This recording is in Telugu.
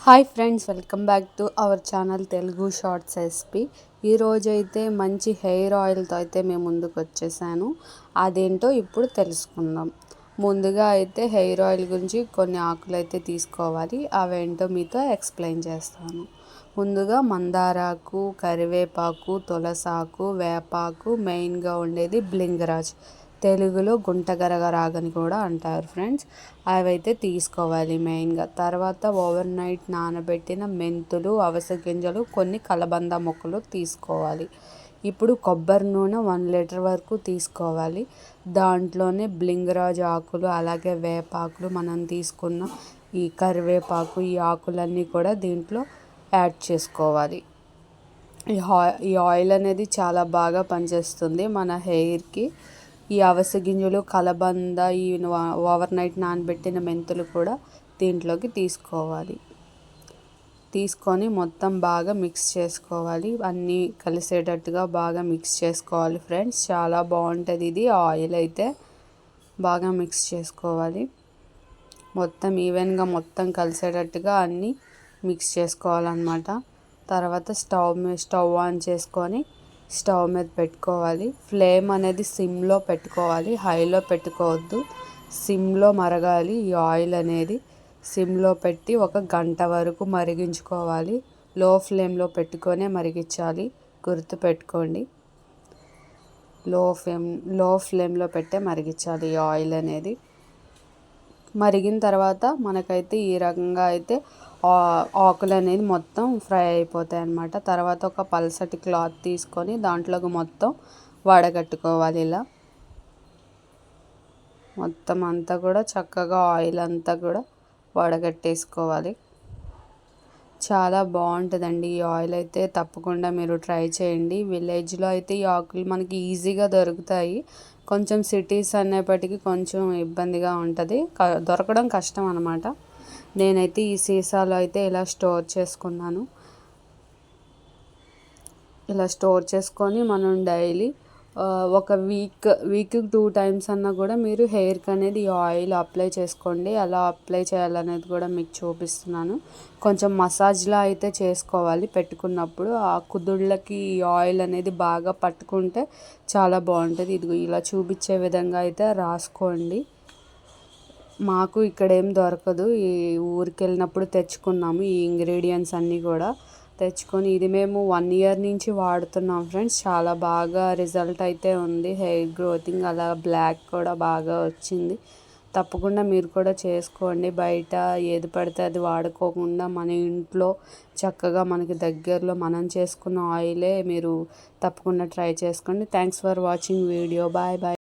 Hi friends, welcome back to our channel Telugu shorts SP. ఈరోజైతే మంచి హెయిర్ ఆయిల్తో అయితే మేము ముందుకు వచ్చేసాను. అదేంటో ఇప్పుడు తెలుసుకుందాం. ముందుగా అయితే హెయిర్ ఆయిల్ గురించి కొన్ని ఆకులు అయితే తీసుకోవాలి. అవేంటో మీతో ఎక్స్ప్లెయిన్ చేస్తాను. ముందుగా మందారాకు, కరివేపాకు, తులసాకు, వేపాకు, మెయిన్గా ఉండేది బ్లింగరాజ్, తెలుగులో గుంటగరగరాగని కూడా అంటారు ఫ్రెండ్స్. అవైతే తీసుకోవాలి మెయిన్గా. తర్వాత ఓవర్ నైట్ నానబెట్టిన మెంతులు, అవిసె గింజలు, కొన్ని కలబంద మొక్కలు తీసుకోవాలి. ఇప్పుడు కొబ్బరి నూనె 1 లీటర్ వరకు తీసుకోవాలి. దాంట్లోనే బ్లింగరాజ్ ఆకులు, అలాగే వేపాకులు, మనం తీసుకున్న ఈ కరివేపాకు, ఈ ఆకులన్నీ కూడా దీంట్లో యాడ్ చేసుకోవాలి. ఈ ఆయిల్ అనేది చాలా బాగా పనిచేస్తుంది మన హెయిర్కి. ఈ అవిసె గింజలు, కలబంద, ఈ ఓవర్ నైట్ నానబెట్టిన మెంతులు కూడా దీంట్లోకి తీసుకోవాలి. తీసుకొని మొత్తం బాగా మిక్స్ చేసుకోవాలి. అన్నీ కలిసేటట్టుగా బాగా మిక్స్ చేసుకోవాలి ఫ్రెండ్స్. చాలా బాగుంటుంది ఇది ఆయిల్ అయితే. బాగా మిక్స్ చేసుకోవాలి. మొత్తం ఈవెన్గా మొత్తం కలిసేటట్టుగా అన్నీ మిక్స్ చేసుకోవాలన్నమాట. తర్వాత స్టవ్ ఆన్ చేసుకొని స్టవ్ మీద పెట్టుకోవాలి. ఫ్లేమ్ అనేది సిమ్లో పెట్టుకోవాలి, హైలో పెట్టుకోవద్దు. సిమ్లో మరగాలి ఈ ఆయిల్ అనేది. సిమ్లో పెట్టి 1 గంట వరకు మరిగించుకోవాలి. లో ఫ్లేమ్లో పెట్టుకొనే మరిగించాలి, గుర్తుపెట్టుకోండి. లో ఫ్లేమ్లో పెట్టే మరిగించాలి ఈ ఆయిల్ అనేది. మరిగిన తర్వాత మనకైతే ఈ రకంగా అయితే ఆకులు అనేది మొత్తం ఫ్రై అయిపోతాయి అన్నమాట. తర్వాత ఒక పల్సటి క్లాత్ తీసుకొని దాంట్లోకి మొత్తం వడగట్టుకోవాలి. ఇలా మొత్తం అంతా కూడా చక్కగా ఆయిల్ అంతా కూడా వడగట్టేసుకోవాలి. చాలా బాగుంటుందండి ఈ ఆయిల్ అయితే. తప్పకుండా మీరు ట్రై చేయండి. విలేజ్లో అయితే ఈ ఆకులు మనకి ఈజీగా దొరుకుతాయి. కొంచెం సిటీస్ అనేప్పటికీ కొంచెం ఇబ్బందిగా ఉంటుంది, దొరకడం కష్టం అన్నమాట. నేనైతే ఈ సీసాలో అయితే ఇలా స్టోర్ చేసుకున్నాను. ఇలా స్టోర్ చేసుకొని మనం డైలీ ఒక వీక్కి 2 టైమ్స్ అన్నా కూడా మీరు హెయిర్కి అనేది ఈ ఆయిల్ అప్లై చేసుకోండి. ఎలా అప్లై చేయాలనేది కూడా మీకు చూపిస్తున్నాను. కొంచెం మసాజ్లా అయితే చేసుకోవాలి పెట్టుకున్నప్పుడు. ఆ కుదుళ్ళకి ఈ ఆయిల్ అనేది బాగా పట్టుకుంటే చాలా బాగుంటుంది. ఇదిగో ఇలా చూపించే విధంగా అయితే రాసుకోండి. మాకు ఇక్కడ ఏం దొరకదు, ఈ ఊరికి వెళ్ళినప్పుడు తెచ్చుకున్నాము ఈ ఇంగ్రీడియంట్స్ అన్నీ కూడా తెచ్చుకొని. ఇది మేము 1 ఇయర్ నుంచి వాడుతున్నాం ఫ్రెండ్స్. చాలా బాగా రిజల్ట్ అయితే ఉంది. హెయిర్ గ్రోతింగ్ అలా బ్లాక్ కూడా బాగా వచ్చింది. తప్పకుండా మీరు కూడా చేసుకోండి. బయట ఏది పడితే అది వాడుకోకుండా మన ఇంట్లో చక్కగా మనకి దగ్గరలో మనం చేసుకున్న ఆయిలే మీరు తప్పకుండా ట్రై చేసుకోండి. Thanks for watching video. Bye bye.